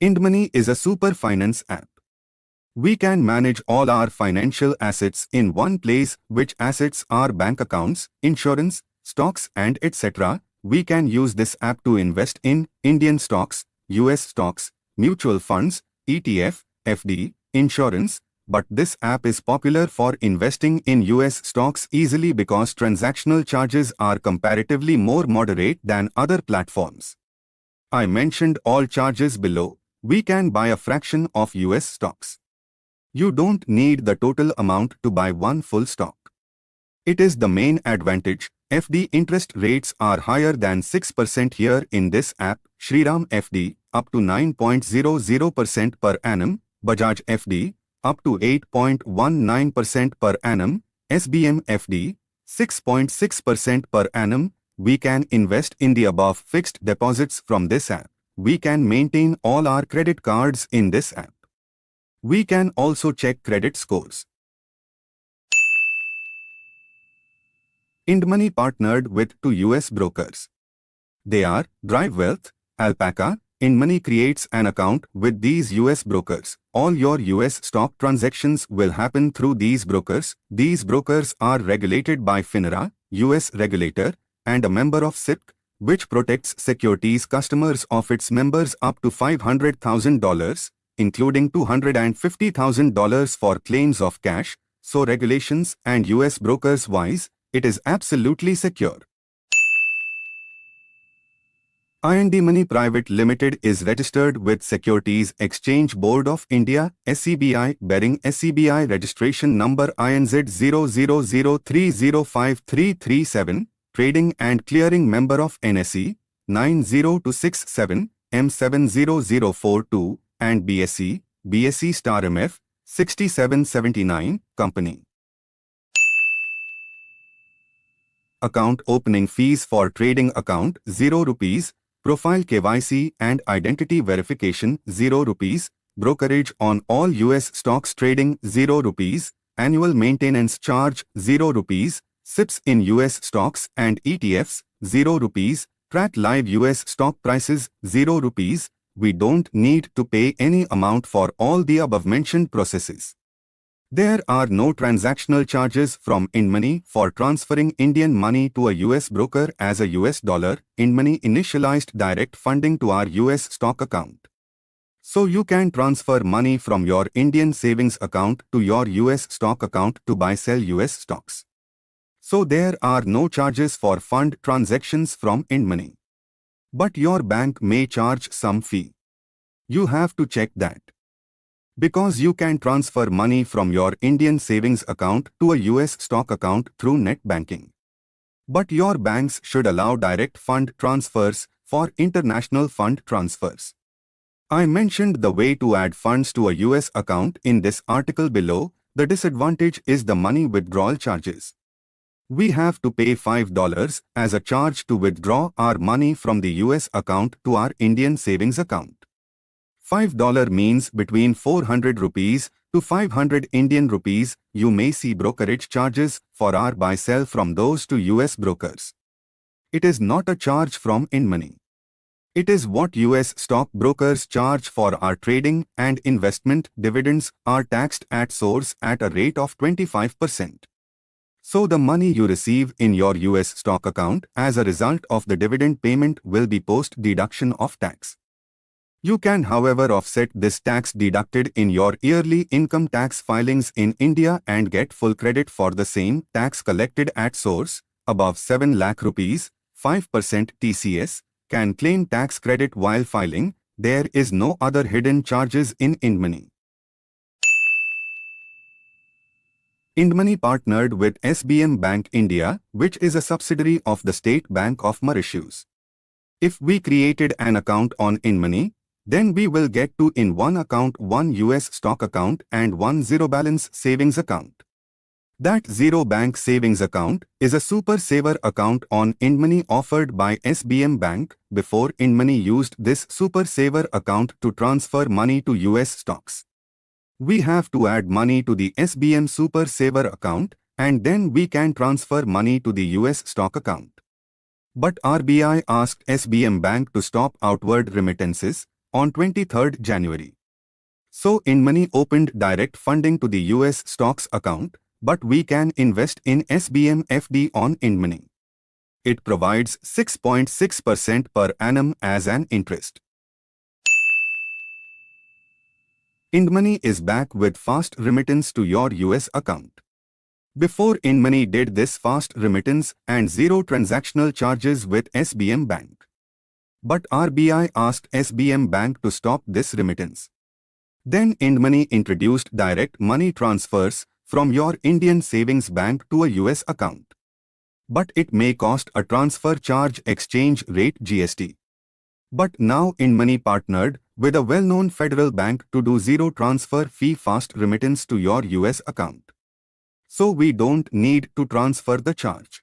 IndMoney is a super finance app. We can manage all our financial assets in one place, which assets are bank accounts, insurance, stocks and etc. We can use this app to invest in Indian stocks, US stocks, mutual funds, ETF, FD, insurance, but this app is popular for investing in US stocks easily because transactional charges are comparatively more moderate than other platforms. I mentioned all charges below. We can buy a fraction of US stocks. You don't need the total amount to buy one full stock. It is the main advantage. FD interest rates are higher than 6% here in this app. Shriram FD up to 9.00% per annum, Bajaj FD up to 8.19% per annum, SBM FD 6.6% per annum. We can invest in the above fixed deposits from this app. We can maintain all our credit cards in this app. We can also check credit scores. IndMoney partnered with two US brokers. They are Drive Wealth, Alpaca. IndMoney creates an account with these US brokers. All your US stock transactions will happen through these brokers. These brokers are regulated by FINRA, US regulator, and a member of SIPC, which protects securities customers of its members up to $500,000, including $250,000 for claims of cash. So regulations and US brokers wise, it is absolutely secure. IndMoney Private Limited is registered with Securities Exchange Board of India, SCBI, bearing SCBI registration number INZ0003053337. Trading and Clearing Member of NSE 90267 M70042 and BSE star MF 6779 Company. Account opening fees for trading account 0 rupees, profile KYC and identity verification 0 rupees, brokerage on all US stocks trading 0 rupees, annual maintenance charge 0 rupees, SIPs in US stocks and ETFs, 0 rupees, track live US stock prices, 0 rupees. We don't need to pay any amount for all the above mentioned processes. There are no transactional charges from IndMoney for transferring Indian money to a US broker as a US dollar. IndMoney initialized direct funding to our US stock account. So you can transfer money from your Indian savings account to your US stock account to buy-sell US stocks. So there are no charges for fund transactions from IndMoney. But your bank may charge some fee. You have to check that. Because you can transfer money from your Indian savings account to a US stock account through net banking. But your banks should allow direct fund transfers for international fund transfers. I mentioned the way to add funds to a US account in this article below. The disadvantage is the money withdrawal charges. We have to pay $5 as a charge to withdraw our money from the US account to our Indian savings account. $5 means between 400 rupees to 500 Indian rupees. You may see brokerage charges for our buy-sell from those two US brokers. It is not a charge from IndMoney. It is what US stock brokers charge for our trading and investment. Dividends are taxed at source at a rate of 25%. So the money you receive in your US stock account as a result of the dividend payment will be post-deduction of tax. You can, however, offset this tax deducted in your yearly income tax filings in India and get full credit for the same tax collected at source. Above 7 lakh rupees, 5% TCS, can claim tax credit while filing. There is no other hidden charges in IndMoney. IndMoney partnered with SBM Bank India, which is a subsidiary of the State Bank of Mauritius. If we created an account on IndMoney, then we will get two in one account, one US stock account and one zero balance savings account. That zero bank savings account is a super saver account on IndMoney offered by SBM Bank. Before, IndMoney used this super saver account to transfer money to US stocks. We have to add money to the SBM Super Saver account and then we can transfer money to the US stock account. But RBI asked SBM Bank to stop outward remittances, on 23rd January. So IndMoney opened direct funding to the US stocks account, but we can invest in SBM FD on IndMoney. It provides 6.6% per annum as an interest. IndMoney is back with fast remittance to your US account. Before IndMoney did this fast remittance and zero transactional charges with SBM Bank. But RBI asked SBM Bank to stop this remittance. Then IndMoney introduced direct money transfers from your Indian savings bank to a US account. But it may cost a transfer charge exchange rate GST. But now IndMoney partnered with a well-known federal bank to do zero transfer fee fast remittance to your US account. So we don't need to transfer the charge.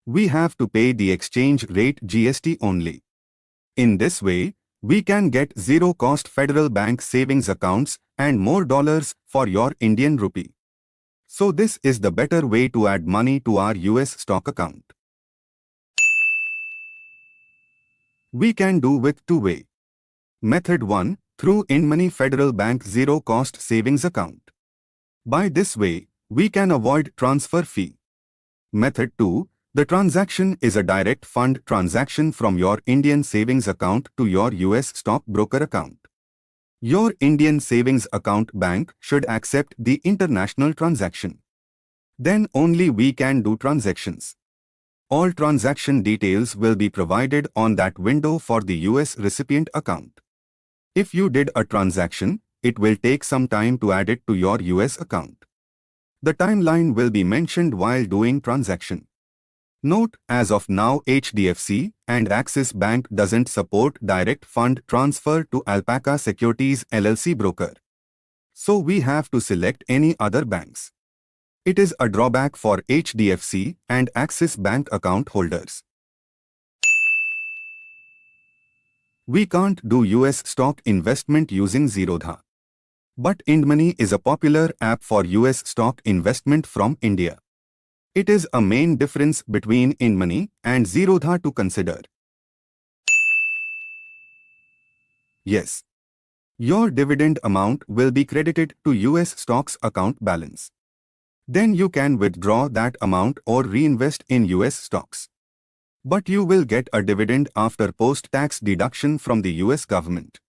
We have to pay the exchange rate GST only. In this way, we can get zero-cost federal bank savings accounts and more dollars for your Indian rupee. So this is the better way to add money to our US stock account. We can do with two-way. Method 1, through IndMoney Federal Bank zero-cost savings account. By this way, we can avoid transfer fee. Method 2, the transaction is a direct fund transaction from your Indian savings account to your US stock broker account. Your Indian savings account bank should accept the international transaction. Then only we can do transactions. All transaction details will be provided on that window for the US recipient account. If you did a transaction, it will take some time to add it to your US account. The timeline will be mentioned while doing transaction. Note, as of now HDFC and Axis Bank doesn't support direct fund transfer to Alpaca Securities LLC broker. So we have to select any other banks. It is a drawback for HDFC and Axis Bank account holders. We can't do US stock investment using Zerodha. But IndMoney is a popular app for US stock investment from India. It is a main difference between IndMoney and Zerodha to consider. Yes. Your dividend amount will be credited to US stocks account balance. Then you can withdraw that amount or reinvest in US stocks. But you will get a dividend after post-tax deduction from the US government.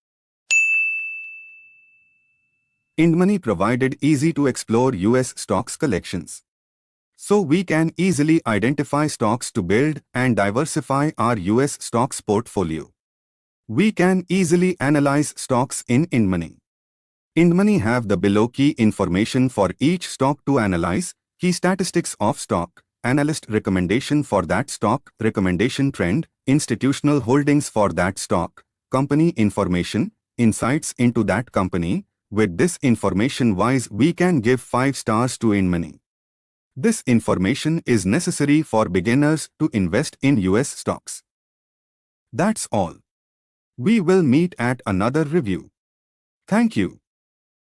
IndMoney provided easy-to-explore US stocks collections. So we can easily identify stocks to build and diversify our US stocks portfolio. We can easily analyze stocks in IndMoney. IndMoney have the below key information for each stock to analyze: key statistics of stock, analyst recommendation for that stock, recommendation trend, institutional holdings for that stock, company information, insights into that company. With this information wise, we can give 5 stars to IndMoney. This information is necessary for beginners to invest in US stocks. That's all. We will meet at another review. Thank you.